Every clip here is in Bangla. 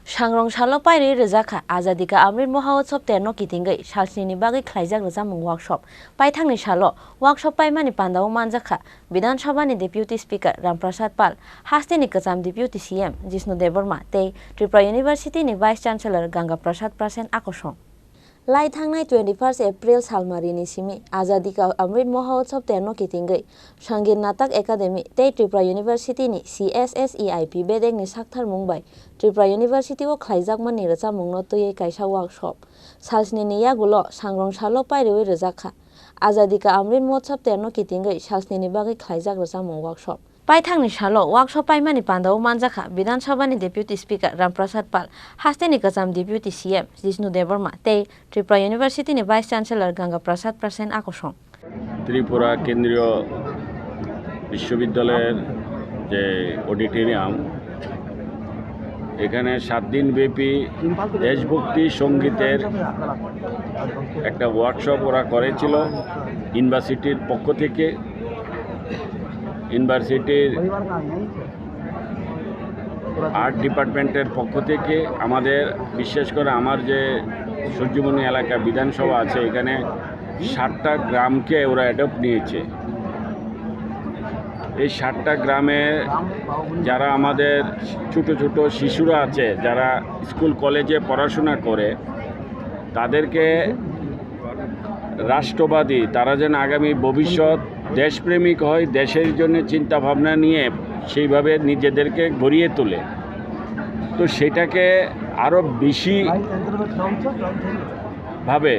Shangrong Shalo Pairi Rezaka, Azadika Amrit Mohaotsob Terno Kitingai, Shalsini Bagi Klaijak Razamung Workshop, Paitangni Shalo, Workshop Paimani Pandao Manjaka, Bidan Shabani Deputy Speaker Ramprasad Pal, Hastini Kazam Deputy CM, Jisnu Deborma, Te, Tripura University ni Vice Chancellor Ganga Prasad Prasen Akoshong. Lai thangnai 21 April salmarini simi Azadi ka Amrit Mohaotsob terno kitingai Sangir Natak Academy te Tripura University ni CSSEIP bedek ni sakthar mungbai Tripura University o khlaijak mani racha mungno toye kaisa workshop salsni ni yagulo sangrong salo pairoi rajakha Azadi ka Amrit Mohaotsob terno kitingai salsni ni bagi khlaijak racha mung workshop Paithangni Shalo, workshop Paimani Pandao Manjaka, Bidan Shabani Deputy Speaker Ramprasad Pal, Hasteni Kazam Deputy CM, Jisnu Deborma, Te, Tripura University ni Vice Chancellor Ganga Prasad Prasen Akoshong. Tripura কেন্দ্রীয় বিশ্ববিদ্যালয়ের যে অডিটোরিয়াম এখানে 7 দিন ব্যাপী দেশভক্তি সঙ্গীতের একটা ওয়ার্কশপ ওরা করেছিল ইউনিভার্সিটির পক্ষ থেকে ইউনিভার্সিটির আর্ট ডিপার্টমেন্টের পক্ষ থেকে আমাদের বিশেষ করে আমার যে সূর্যমণি এলাকা বিধানসভা আছে এখানে 7টা গ্রামকে ওরা অ্যাডপ্ট নিয়েছে এই 7টা গ্রামে যারা আমাদের ছোট ছোট শিশুরা আছে যারা স্কুল কলেজে পড়াশোনা করে তাদেরকে রাষ্ট্রবাদী তারা যেন আগামী ভবিষ্যৎ দেশপ্রেমিক হয় দেশের জন্য চিন্তা ভাবনা নিয়ে সেইভাবে নিজেদেরকে গড়িয়ে তোলে তো সেটাকে আরো বেশি ভাবে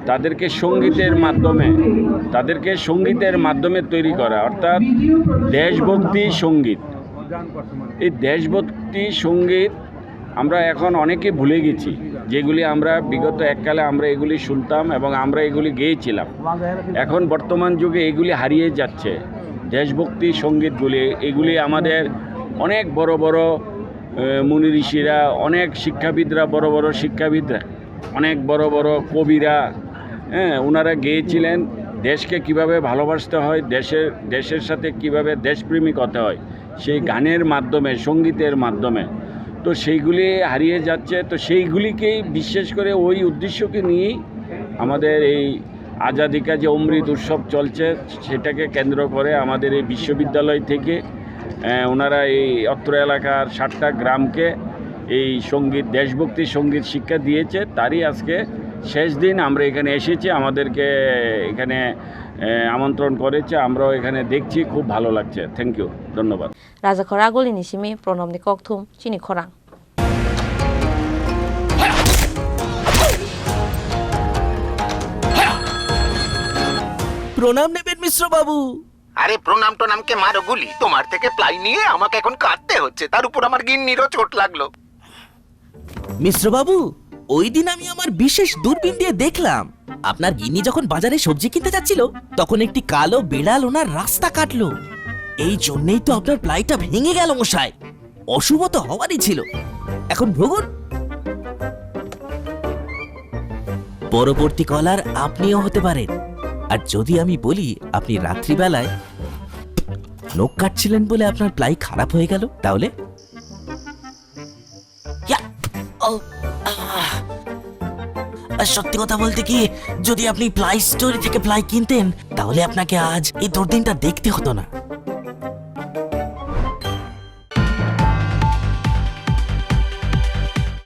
তাদেরকে সঙ্গীতের মাধ্যমে তৈরি করা অর্থাৎ দেশভক্তি সঙ্গীত এই দেশভক্তি সঙ্গীত আমরা এখন অনেকে ভুলে গেছি যেগুলি আমরা বিগত এককালে আমরা এগুলি শুনতাম এবং আমরা এগুলি গেয়েছিলাম এখন বর্তমান যুগে এগুলি হারিয়ে যাচ্ছে দেশভক্তি সঙ্গীতগুলি এগুলি আমাদের অনেক বড় বড় মুনি ঋষিরা অনেক শিক্ষাবিদরা বড় বড় শিক্ষাবিদরা অনেক বড় বড় কবিরা ওনারা গেয়েছিলেন দেশকে কিভাবে ভালোবাসতে হয় দেশের সাথে কিভাবে দেশপ্রেমিক হতে হয় সেই গানের মাধ্যমে সঙ্গীতের মাধ্যমে তো সেইগুলি হারিয়ে যাচ্ছে তো সেইগুলিকেই বিশেষ করে ওই উদ্দেশ্যকে নিয়েই আমাদের এই আজাদি কা যে অমৃত উৎসব চলছে সেটাকে কেন্দ্র করে আমাদের এই বিশ্ববিদ্যালয় থেকে ওনারা এই অত্র এলাকার 7টা গ্রামকে এই সঙ্গীত দেশভক্তি সঙ্গীত শিক্ষা দিয়েছে তারই আজকে শেষ দিন আমরা এখানে এসেছি আমাদেরকে এখানে আমন্ত্রণ করেছে আমরাও এখানে দেখছি খুব ভালো লাগছে থ্যাংক ইউ ধন্যবাদ রাজা খরাগলি নিসিমি প্রণবনি ককথুম চিনি খরাং প্রণাম নেবেন মিশ্র বাবু আরে প্রণাম টোনামকে মারো গুলি তোমার থেকে প্লাই নিয়ে আমাকে এখন কাটতে হচ্ছে তার উপর আমার গিন্নিরও চোট লাগলো মিশ্র বাবু ওই দিন আমি আমার বিশেষ দূরবীন দিয়ে দেখলাম আপনার গিন্নি যখন বাজারে সবজি কিনতে যাচ্ছিল তখন একটি কালো বিড়াল ওনার রাস্তা কাটলো এই জন্যই তো আপনার প্লাইটা ভেঙে গেল মশাই অশুভ তো হওয়ারই ছিল এখন ভোগুন পরবর্তী কলার আপনিও হতে পারেন আর যদি আমি বলি আপনি রাত্রিবেলায় নখ কাটছিলেন বলে আপনার প্লাই খারাপ হয়ে গেল তাহলে সত্যি কথা বলতে কি যদি আপনি প্লাই স্টোরি থেকে প্লাই কিনতেন তাহলে আপনাকে আজ এই দুর্দিনটা দেখতে হতো না